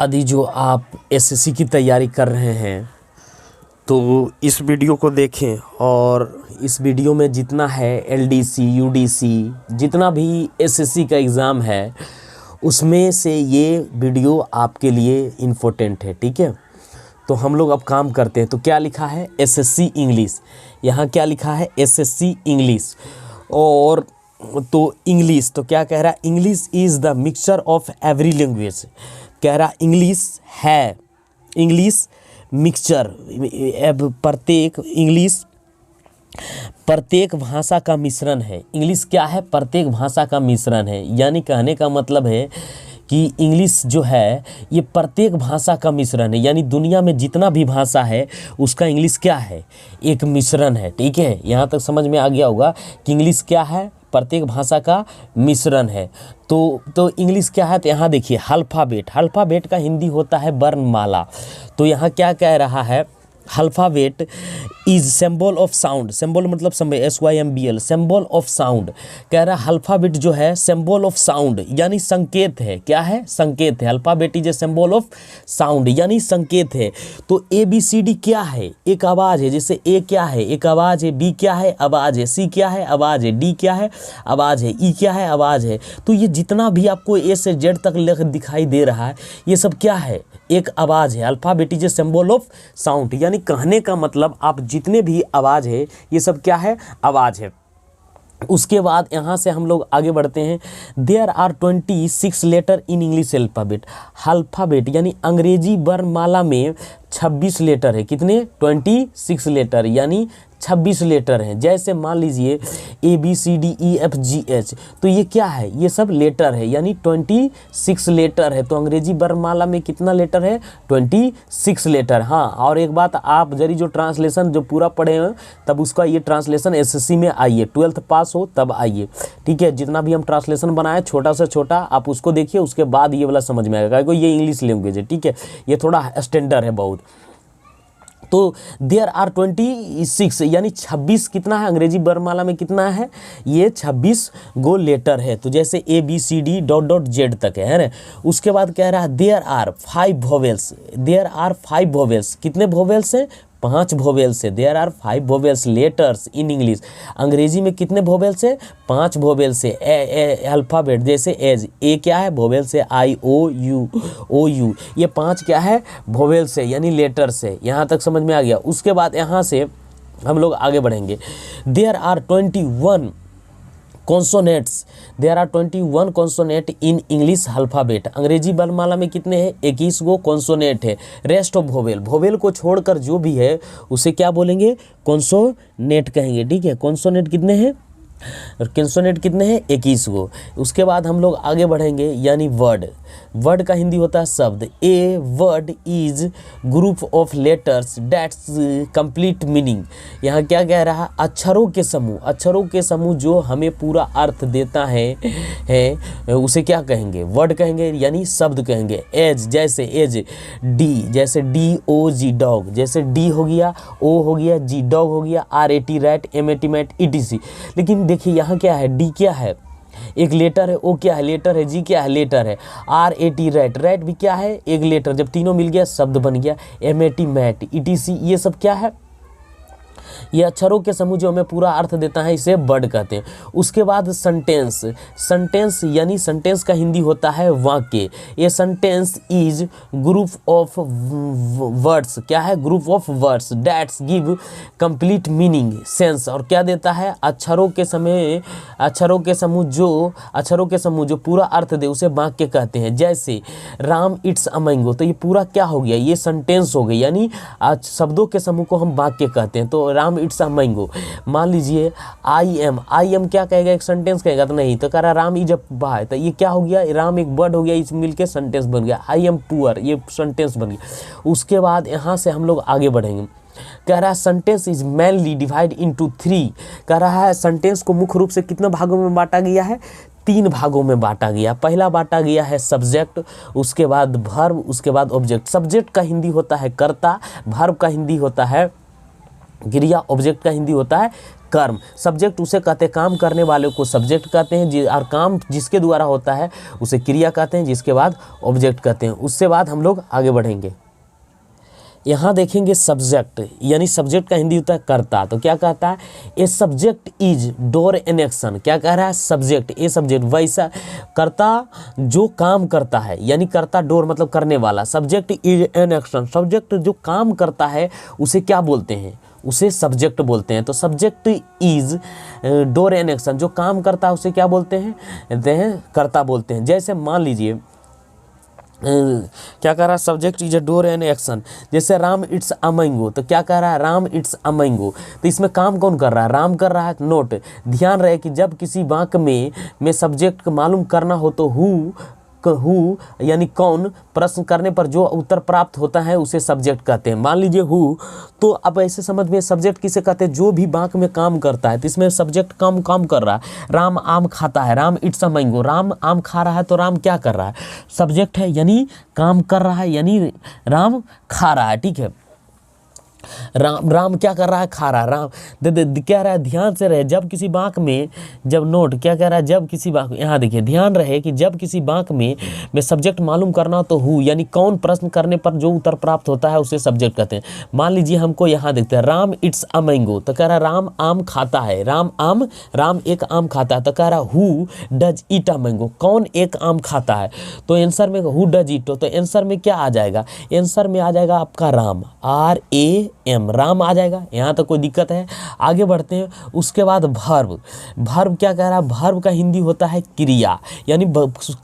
यदि जो आप एसएससी की तैयारी कर रहे हैं तो इस वीडियो को देखें और इस वीडियो में जितना है एलडीसी यूडीसी जितना भी एसएससी का एग्ज़ाम है उसमें से ये वीडियो आपके लिए इम्पोर्टेंट है। ठीक है, तो हम लोग अब काम करते हैं। तो क्या लिखा है एसएससी इंग्लिश, यहाँ क्या लिखा है एसएससी इंग्लिश। और तो इंग्लिश तो क्या कह रहा है, English is the mixture of every language. कह रहा इंग्लिश है, इंग्लिश मिक्सचर, प्रत्येक भाषा का मिश्रण है। इंग्लिश क्या है, प्रत्येक भाषा का मिश्रण है। यानी कहने का मतलब है कि इंग्लिश जो है ये प्रत्येक भाषा का मिश्रण है। यानी दुनिया में जितना भी भाषा है उसका इंग्लिश क्या है, एक मिश्रण है। ठीक है, यहाँ तक समझ में आ गया होगा कि इंग्लिश क्या है, प्रत्येक भाषा का मिश्रण है। तो इंग्लिश क्या है, तो यहाँ देखिए अल्फ़ाबेट, अल्फ़ाबेट का हिंदी होता है वर्णमाला। तो यहाँ क्या कह रहा है, alphabet is symbol of sound, symbol मतलब SYMBL, सिंबल ऑफ साउंड। कह रहा है अल्फ़ाबेट जो है सिंबल ऑफ साउंड यानी संकेत है। क्या है, संकेत है। Alphabet is a symbol of sound यानी संकेत है। तो ABCD क्या है, एक आवाज़ है। जैसे A क्या है, एक आवाज़ है, B क्या है, आवाज़ है, C क्या है, आवाज़ है, D क्या है, आवाज़ है, E क्या है, आवाज़ है। तो ये जितना भी आपको A से Z तक लेकर दिखाई दे रहा है ये सब क्या है, एक आवाज़ है। Alphabet is a symbol of sound यानी कहने का मतलब आप जितने भी आवाज़ है ये सब क्या है, आवाज़ है। उसके बाद यहाँ से हम लोग आगे बढ़ते हैं। There are 26 letter in English alphabet. Alphabet यानी अंग्रेजी वर्णमाला में 26 लेटर है। कितने, 26 लेटर यानी 26 लेटर हैं। जैसे मान लीजिए ABCDEFGH, तो ये क्या है, ये सब लेटर है यानी 26 लेटर है। तो अंग्रेजी वर्णमाला में कितना लेटर है, 26 लेटर। हाँ, और एक बात, आप जरी जो ट्रांसलेशन जो पूरा पढ़े हैं तब उसका ये ट्रांसलेशन एसएससी में आइए, 12th पास हो तब आइए। ठीक है, जितना भी हम ट्रांसलेशन बनाए छोटा से छोटा आप उसको देखिए, उसके बाद ये वाला समझ में आएगा क्योंकि ये इंग्लिश लैंग्वेज है। ठीक है, ये थोड़ा स्टैंडर्ड है बहुत। तो देयर आर 26 यानी 26 कितना है, अंग्रेजी वर्णमाला में कितना है, ये 26 गो लेटर है। तो जैसे ABCD ... तक है ना। उसके बाद कह रहा है there are 5 vowels, there are 5 vowels, कितने वोवेल्स हैं, 5 वोवेल्स है। There are 5 vowels letters in English, अंग्रेजी में कितने वोवेल्स है, 5 वोवेल्स है। अल्फ़ाबेट जैसे एज, ए क्या है, वोवेल्स है, IOU, ये 5 क्या है, वोवेल्स है यानी लेटर्स है। यहाँ तक समझ में आ गया। उसके बाद यहाँ से हम लोग आगे बढ़ेंगे। There are 21 consonants, there are 21 consonant in English alphabet. अंग्रेजी वर्णमाला में कितने हैं, 21 गो कॉन्सोनेंट है। रेस्ट ऑफ वोवेल, वोवेल को छोड़कर जो भी है उसे क्या बोलेंगे, कॉन्सोनेंट कहेंगे। ठीक है, कॉन्सोनेंट कितने हैं, कॉन्सोनेंट कितने हैं, 21 गो। उसके बाद हम लोग आगे बढ़ेंगे यानी वर्ड, वर्ड का हिंदी होता है शब्द। A word is group of letters that's complete meaning. यहाँ क्या कह रहा है, अक्षरों के समूह, अक्षरों के समूह जो हमें पूरा अर्थ देता है उसे क्या कहेंगे, वर्ड कहेंगे यानी शब्द कहेंगे। एज जैसे एज, डी जैसे DOG डॉग, जैसे डी हो गया, O हो गया, G डॉग हो गया, RAT rat, MAT mat, ETC। लेकिन देखिए यहाँ क्या है, डी क्या है, एक लेटर है, O क्या है, लेटर है, G क्या है, लेटर है, RAT रैट, रैट भी क्या है, एक लेटर। जब तीनों मिल गया शब्द बन गया। MAT मैट, ETC ये सब क्या है, ये अक्षरों के समूह जो हमें पूरा अर्थ देता है इसे वर्ड कहते हैं। उसके बाद सेंटेंस, सेंटेंस यानी सेंटेंस का हिंदी होता है वाक्य। ये sentence is group of words, क्या है, group of words that's give complete meaning sense. और क्या देता है, अक्षरों के समूह जो पूरा अर्थ दे उसे वाक्य कहते हैं। जैसे राम इट्स अ मैंगो, तो ये पूरा क्या हो गया, ये सेंटेंस हो गई यानी शब्दों के समूह को हम वाक्य कहते हैं। तो राम इट्स अ मैंगो। मान लीजिए आई एम क्या कहेगा, एक सेंटेंस कहेगा, तो नहीं, तो कह रहा राम इज अ बाय, तो ये क्या हो गया, राम एक वर्ड हो गया, इस मिलके सेंटेंस बन गया। आई एम पुअर, ये सेंटेंस बन गया। उसके बाद यहाँ से हम लोग आगे बढ़ेंगे। कह रहा है sentence is mainly divide into 3। कह रहा है सेंटेंस को मुख्य रूप से कितने भागों में बांटा गया है, 3 भागों में बांटा गया। पहला बांटा गया है सब्जेक्ट, उसके बाद वर्ब, उसके बाद ऑब्जेक्ट। सब्जेक्ट का हिंदी होता है कर्ता, वर्ब का हिंदी होता है क्रिया, ऑब्जेक्ट का हिंदी होता है कर्म। सब्जेक्ट उसे कहते हैं, काम करने वाले को सब्जेक्ट कहते हैं, और काम जिसके द्वारा होता है उसे क्रिया कहते हैं, जिसके बाद ऑब्जेक्ट कहते हैं। उससे बाद हम लोग आगे बढ़ेंगे। यहाँ देखेंगे सब्जेक्ट, यानी सब्जेक्ट का हिंदी होता है कर्ता। तो क्या कहता है, a subject is door an action. क्या कह रहा है, सब्जेक्ट, ए सब्जेक्ट, वैसा कर्ता जो काम करता है, यानी कर्ता डोर मतलब करने वाला, subject is an action, subject जो काम करता है उसे क्या बोलते हैं, उसे सब्जेक्ट बोलते हैं। तो subject is door an action, जो काम करता है उसे क्या बोलते हैं, कर्ता बोलते हैं। जैसे मान लीजिए क्या कह रहा है, subject is a door an action. जैसे राम इट्स अ मैंगो, तो क्या कह रहा है, राम इट्स अ मैंगो। तो इसमें काम कौन कर रहा है, राम कर रहा है। नोट, ध्यान रहे कि जब किसी वाक्य में सब्जेक्ट को मालूम करना हो तो हु यानी कौन, प्रश्न करने पर जो उत्तर प्राप्त होता है उसे सब्जेक्ट कहते हैं। मान लीजिए हु, तो अब ऐसे समझ में सब्जेक्ट किसे कहते हैं, जो भी वाक्य में काम करता है। तो इसमें सब्जेक्ट काम कर रहा है। राम आम खाता है, Ram it's a mango, Ram आम खा रहा है, तो राम क्या कर रहा है, सब्जेक्ट है, यानी काम कर रहा है, यानी राम खा रहा है। ठीक है, राम क्या कर रहा है, खा रहा है। राम क्या रहा है, ध्यान से रहे, जब किसी वाक्य में, जब नोट क्या कह रहा है, जब किसी वाक्य, यहाँ देखिए ध्यान रहे कि जब किसी वाक्य में सब्जेक्ट मालूम करना हो तो हु, यानी कौन, प्रश्न करने पर जो उत्तर प्राप्त होता है उसे सब्जेक्ट कहते हैं। मान लीजिए हमको यहाँ देखते हैं, राम इट्स अ मैंगो, तो कह रहा है राम आम खाता है, राम एक आम खाता है। तो कह रहा है who does eat a mango, कौन एक आम खाता है। तो आंसर में हु डज ईट, तो आंसर में क्या आ जाएगा, आंसर में आ जाएगा आपका राम, RAM, राम आ जाएगा। यहाँ तक कोई दिक्कत है, आगे बढ़ते हैं। उसके बाद भर्ब क्या कह रहा है, भर्ब का हिंदी होता है क्रिया, यानी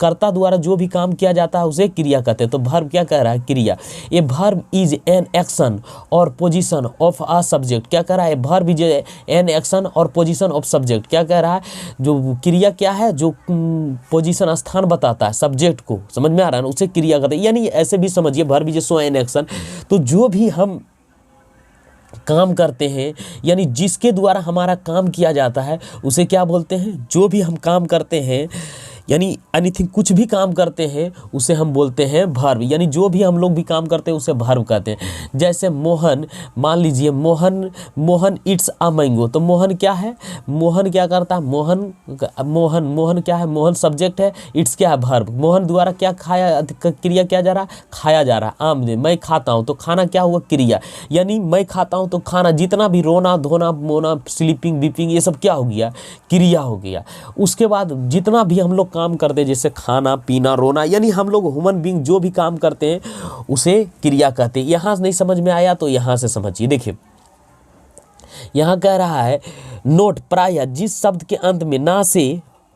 कर्ता द्वारा जो भी काम किया जाता है उसे क्रिया कहते हैं। तो भर्ब क्या कह रहा है, क्रिया। ए भर्ब इज एन एक्शन और पोजीशन ऑफ अ सब्जेक्ट। क्या कह रहा है, भर्ब इज एन एक्शन और पोजीशन ऑफ सब्जेक्ट। क्या कह रहा है, जो क्रिया क्या है, जो पोजीशन, स्थान बताता है सब्जेक्ट को, समझ में आ रहा है ना, उसे क्रिया कहते हैं। यानी ऐसे भी समझिए, verb is so an action, तो जो भी हम काम करते हैं, यानी जिसके द्वारा हमारा काम किया जाता है उसे क्या बोलते हैं, जो भी हम काम करते हैं, यानी एनीथिंग, कुछ भी काम करते हैं उसे हम बोलते हैं भर्ब, यानी जो भी हम लोग भी काम करते हैं उसे भर्ब कहते हैं। जैसे मोहन, मान लीजिए मोहन इट्स अ मैंगो, तो मोहन क्या है, मोहन क्या करता है, मोहन क्या है, मोहन सब्जेक्ट है, इट्स क्या है, भर्ब। मोहन द्वारा क्या खाया, क्रिया किया जा रहा है, खाया जा रहा है। आम ने, मैं खाता हूँ, तो खाना क्या हुआ, क्रिया, यानी मैं खाता हूँ तो खाना, जितना भी रोना धोना मोना स्लीपिंग बीपिंग ये सब क्या हो गया, क्रिया हो गया। उसके बाद जितना भी हम लोग काम करते हैं, जैसे खाना पीना रोना, यानी हम लोग ह्यूमन बीइंग जो भी काम करते हैं उसे क्रिया कहते हैं। यहाँ नहीं समझ में आया तो यहाँ से समझिए। देखिए यहाँ कह रहा है, नोट, प्रायः जिस शब्द के अंत में ना से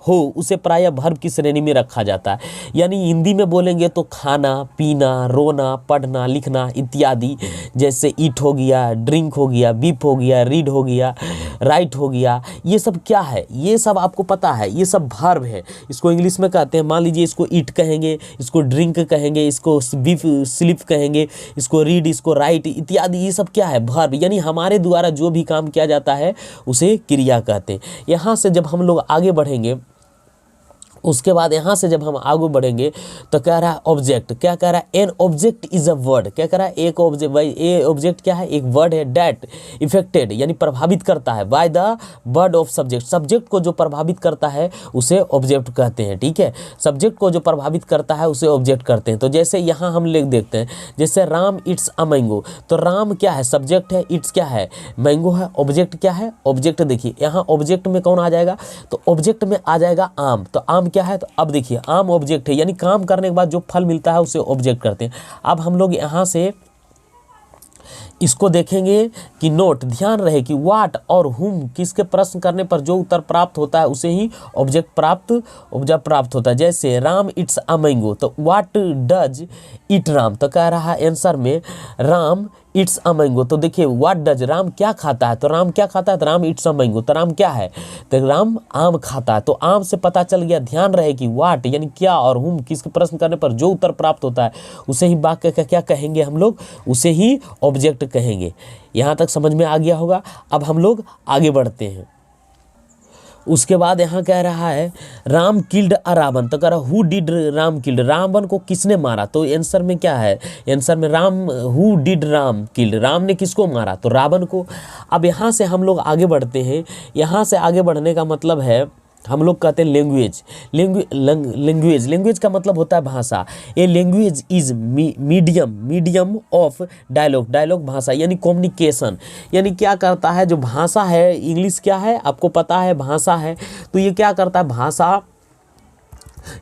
हो उसे प्रायः भर्ब की श्रेणी में रखा जाता है। यानी हिंदी में बोलेंगे तो खाना पीना रोना पढ़ना लिखना इत्यादि, जैसे ईट हो गया, ड्रिंक हो गया, बीप हो गया, रीड हो गया, राइट हो गया, ये सब क्या है, ये सब आपको पता है, ये सब भर्ब है। इसको इंग्लिश में कहते हैं, मान लीजिए इसको ईट कहेंगे, इसको ड्रिंक कहेंगे, इसको बीप स्लीप कहेंगे, इसको रीड, इसको राइट इत्यादि, ये सब क्या है, भर्ब, यानी हमारे द्वारा जो भी काम किया जाता है उसे क्रिया कहते हैं। यहाँ से जब हम लोग आगे बढ़ेंगे, उसके बाद यहाँ से जब हम आगे बढ़ेंगे तो कह रहा है ऑब्जेक्ट। क्या कह रहा है, an object is a word. क्या कह रहा है, एक ऑब्जेक्ट, भाई ए ऑब्जेक्ट क्या है, एक वर्ड है, डैट इफेक्टेड यानी प्रभावित करता है, by the word of subject. Subject को जो प्रभावित करता है उसे ऑब्जेक्ट कहते हैं। ठीक है, सब्जेक्ट को जो प्रभावित करता है उसे ऑब्जेक्ट करते हैं। तो जैसे यहाँ हम लिख देखते हैं, जैसे राम इट्स अ मैंगो, तो राम क्या है, सब्जेक्ट है, इट्स क्या है, मैंगो है, ऑब्जेक्ट क्या है, ऑब्जेक्ट। देखिए यहाँ ऑब्जेक्ट में कौन आ जाएगा, तो ऑब्जेक्ट में आ जाएगा आम। तो आम क्या है, तो अब देखिए आम ऑब्जेक्ट है, यानी काम करने के बाद जो फल मिलता है उसे ऑब्जेक्ट करते हैं। अब हम लोग यहाँ से इसको देखेंगे कि नोट, ध्यान रहे कि व्हाट और हुम किसके प्रश्न करने पर जो उत्तर प्राप्त होता है उसे ही ऑब्जेक्ट प्राप्त होता है। जैसे राम इट्स अ मैंगो, तो व्हाट डज इट राम, तो कह रहा है आंसर में राम इट्स अ मैंगो। तो देखिए व्हाट डज, राम क्या खाता है, तो राम क्या खाता है, तो राम इट्स अ मैंगो, तो राम क्या है, तो राम आम खाता है। तो आम से पता चल गया। ध्यान रहे कि व्हाट यानी क्या और हुम किसके प्रश्न करने पर जो उत्तर प्राप्त होता है उसे ही वाक्य का क्या कहेंगे हम लोग, उसे ही ऑब्जेक्ट कहेंगे। यहाँ तक समझ में आ गया होगा। अब हम लोग आगे बढ़ते हैं। उसके बाद यहाँ कह रहा है राम किल्ड अ रावण, तो कह रहा who did Ram killed, Ravan को किसने मारा, तो आंसर में क्या है, आंसर में Ram, who did Ram killed, Ram ने किसको मारा, तो रावण को। अब यहाँ से हम लोग आगे बढ़ते हैं, यहाँ से आगे बढ़ने का मतलब है हम लोग कहते हैं लैंग्वेज, लैंग्वेज का मतलब होता है भाषा। A language is medium of dialogue भाषा, यानी कम्युनिकेशन, यानी क्या करता है, जो भाषा है इंग्लिश क्या है आपको पता है, भाषा है, तो ये क्या करता है, भाषा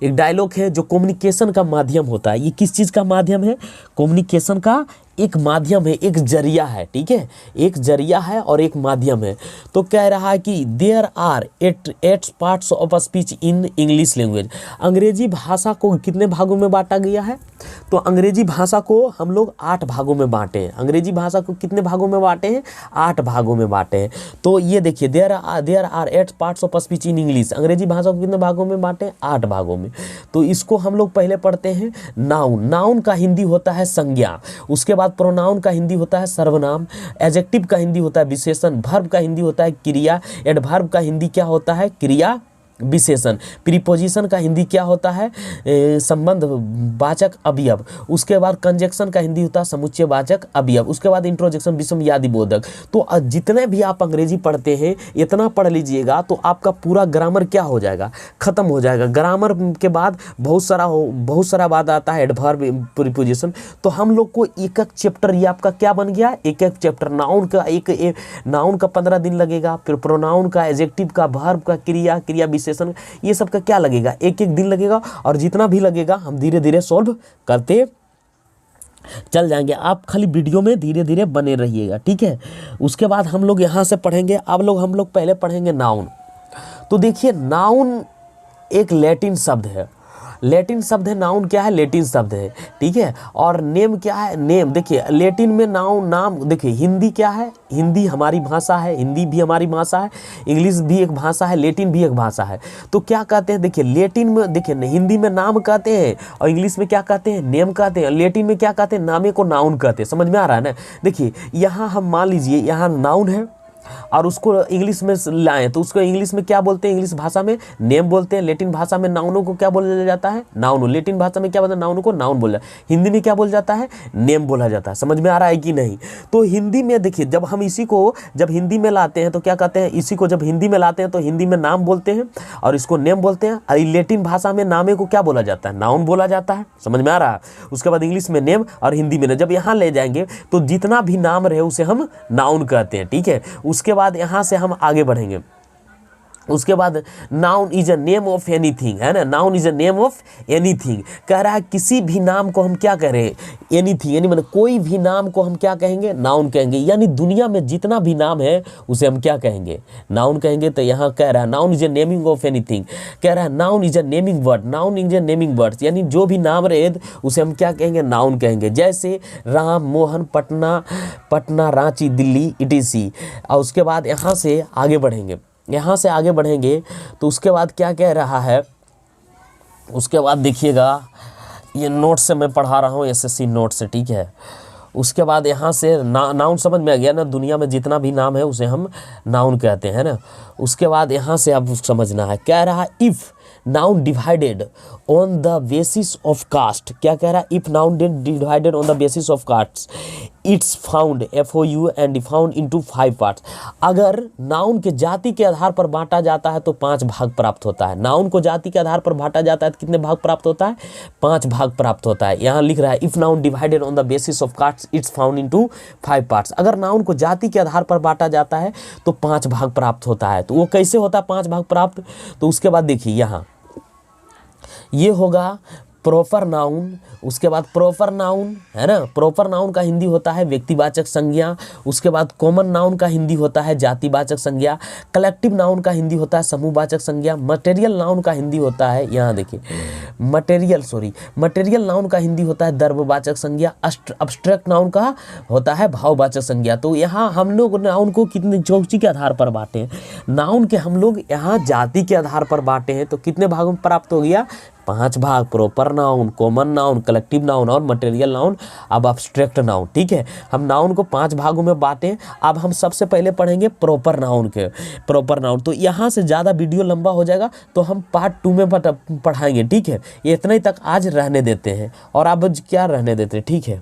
एक डायलॉग है जो कम्युनिकेशन का माध्यम होता है। ये किस चीज़ का माध्यम है, कम्युनिकेशन का एक माध्यम है, एक जरिया है, ठीक है, एक जरिया है और एक माध्यम है। तो कह रहा है कि there are eight parts of speech in English language, अंग्रेजी भाषा को कितने भागों में बांटा गया है, तो अंग्रेजी भाषा को हम लोग 8 भागों में बांटे हैं। अंग्रेजी भाषा को कितने भागों में बांटे हैं, 8 भागों में बांटे हैं। तो ये देखिए there are 8 parts of speech in English, अंग्रेजी भाषा को कितने भागों में बांटे हैं, 8 भागों में। तो इसको हम लोग पहले पढ़ते हैं नाउन, नाउन का हिंदी होता है संज्ञा, उसके बाद प्रोनाउन का हिंदी होता है सर्वनाम, एडजेक्टिव का हिंदी होता है विशेषण, वर्ब का हिंदी होता है क्रिया, एडवर्ब का हिंदी क्या होता है, क्रिया विशेषण, प्रीपोजिशन का हिंदी क्या होता है, संबंध वाचक अवयव, उसके बाद कंजक्शन का हिंदी होता है समुच्चय वाचक अवयव, उसके बाद इंट्रोजेक्शन विषमयादि बोधक। तो जितने भी आप अंग्रेजी पढ़ते हैं इतना पढ़ लीजिएगा तो आपका पूरा ग्रामर क्या हो जाएगा, खत्म हो जाएगा। ग्रामर के बाद बहुत सारा बाद आता है एडवर्ब प्रीपोजिशन। तो हम लोग को एक चैप्टर, ये आपका क्या बन गया, एक चैप्टर। नाउन का नाउन का 15 दिन लगेगा, फिर प्रोनाउन का, एडजेक्टिव का, वर्ब का, क्रिया विशेषण, ये सब का क्या लगेगा, एक दिन लगेगा। और जितना भी लगेगा हम धीरे धीरे सॉल्व करते चल जाएंगे, आप खाली वीडियो में धीरे धीरे बने रहिएगा, ठीक है। उसके बाद हम लोग यहाँ से पढ़ेंगे, अब हम लोग पहले पढ़ेंगे नाउन। तो देखिए नाउन एक लैटिन शब्द है, लैटिन शब्द है, नाउन क्या है, लैटिन शब्द है, ठीक है। और नेम क्या है, नेम देखिए लैटिन में नाम देखिए, हिंदी क्या है, हिंदी हमारी भाषा है, हिंदी भी हमारी भाषा है, इंग्लिश भी एक भाषा है, लैटिन भी एक भाषा है। तो क्या कहते हैं, देखिए लैटिन में देखिए हिंदी में नाम कहते हैं और इंग्लिश में क्या कहते हैं, नेम कहते हैं, लैटिन में क्या कहते हैं, नामे को नाउन कहते हैं। समझ में आ रहा है ना। देखिए यहाँ हम मान लीजिए यहाँ नाउन है और उसको इंग्लिश में लाएं तो उसको इंग्लिश में क्या बोलते हैं, इंग्लिश भाषा में नेम बोलते हैं, लैटिन भाषा में नाउनों को क्या बोला जाता है, नाउन। लैटिन भाषा में क्या बोलते हैं, नाउनों को नाउन बोला, हिंदी में क्या बोला जाता है, नेम बोला जाता है। समझ में आ रहा है कि नहीं। तो हिंदी में देखिए जब हम इसी को जब हिंदी में लाते हैं तो क्या कहते हैं, इसी को जब हिंदी में लाते हैं तो हिंदी में नाम बोलते हैं और इसको नेम बोलते हैं। और लैटिन भाषा में नामे को क्या बोला जाता है, नाउन बोला जाता है। समझ में आ रहा है। उसके बाद इंग्लिश में नेम और हिंदी में जब यहाँ ले जाएंगे तो जितना भी नाम रहे उसे हम नाउन कहते हैं, ठीक है। उसके बाद यहाँ से हम आगे बढ़ेंगे। उसके बाद noun is a name of anything, है ना, noun is a name of anything. कह रहा है किसी भी नाम को हम क्या कह रहे हैं, एनीथिंग, यानी मतलब कोई भी नाम को हम क्या कहेंगे, नाउन कहेंगे। यानी दुनिया में जितना भी नाम है उसे हम क्या कहेंगे, नाउन कहेंगे। तो यहाँ कह रहा है noun is a naming of anything, कह रहा है noun is a naming word, noun is a naming word, यानी जो भी नाम रहे उसे हम क्या कहेंगे, नाउन कहेंगे। जैसे राम, मोहन, पटना, रांची, दिल्ली, इटीसी। और उसके बाद यहाँ से आगे बढ़ेंगे तो उसके बाद क्या कह रहा है, उसके बाद देखिएगा ये नोट से मैं पढ़ा रहा हूँ, एसएससी नोट से, ठीक है। उसके बाद यहाँ से नाउन समझ में आ गया ना, दुनिया में जितना भी नाम है उसे हम नाउन कहते हैं ना। उसके बाद यहाँ से अब समझना है, कह रहा है if noun divided on the basis of caste, क्या कह रहा है, if noun divided on the basis of caste it's found FOU and found into 5 parts. अगर नाउन के जाति के आधार पर बांटा जाता है तो 5 भाग प्राप्त होता है। नाउन को जाति के आधार पर बांटा जाता है तो कितने भाग प्राप्त होता है, 5 भाग प्राप्त होता है। यहाँ लिख रहा है if noun divided on the basis of caste it's found into 5 parts. अगर नाउन को जाति के आधार पर बांटा जाता है तो 5 भाग प्राप्त होता है। तो वो कैसे होता है 5 भाग प्राप्त, तो उसके बाद देखिए यहाँ ये होगा प्रॉपर नाउन। उसके बाद प्रॉपर नाउन है ना, प्रॉपर नाउन का हिंदी होता है व्यक्तिवाचक संज्ञा। उसके बाद कॉमन नाउन का हिंदी होता है जातिवाचक संज्ञा। कलेक्टिव नाउन का हिंदी होता है समूहवाचक संज्ञा। मटेरियल नाउन का हिंदी होता है, यहाँ देखिए मटेरियल नाउन का हिंदी होता है द्रव्यवाचक संज्ञा। अब्स्ट्रैक्ट नाउन का होता है भाववाचक संज्ञा। तो यहाँ हम लोग नाउन को कितने चौची के आधार पर बांटे हैं, नाउन के हम लोग यहाँ जाति के आधार पर बांटे हैं। तो कितने भागों में प्राप्त हो गया, 5 भाग, proper noun, common noun, collective noun और मटेरियल नाउन, अब एब्स्ट्रैक्ट नाउन। ठीक है, हम नाउन को 5 भागों में बांटे। अब हम सबसे पहले पढ़ेंगे प्रॉपर नाउन के, प्रॉपर नाउन। तो यहाँ से ज़्यादा वीडियो लंबा हो जाएगा तो हम पार्ट 2 में पढ़ाएंगे। ठीक है, ये इतना ही तक आज रहने देते हैं, और अब क्या रहने देते हैं। ठीक है।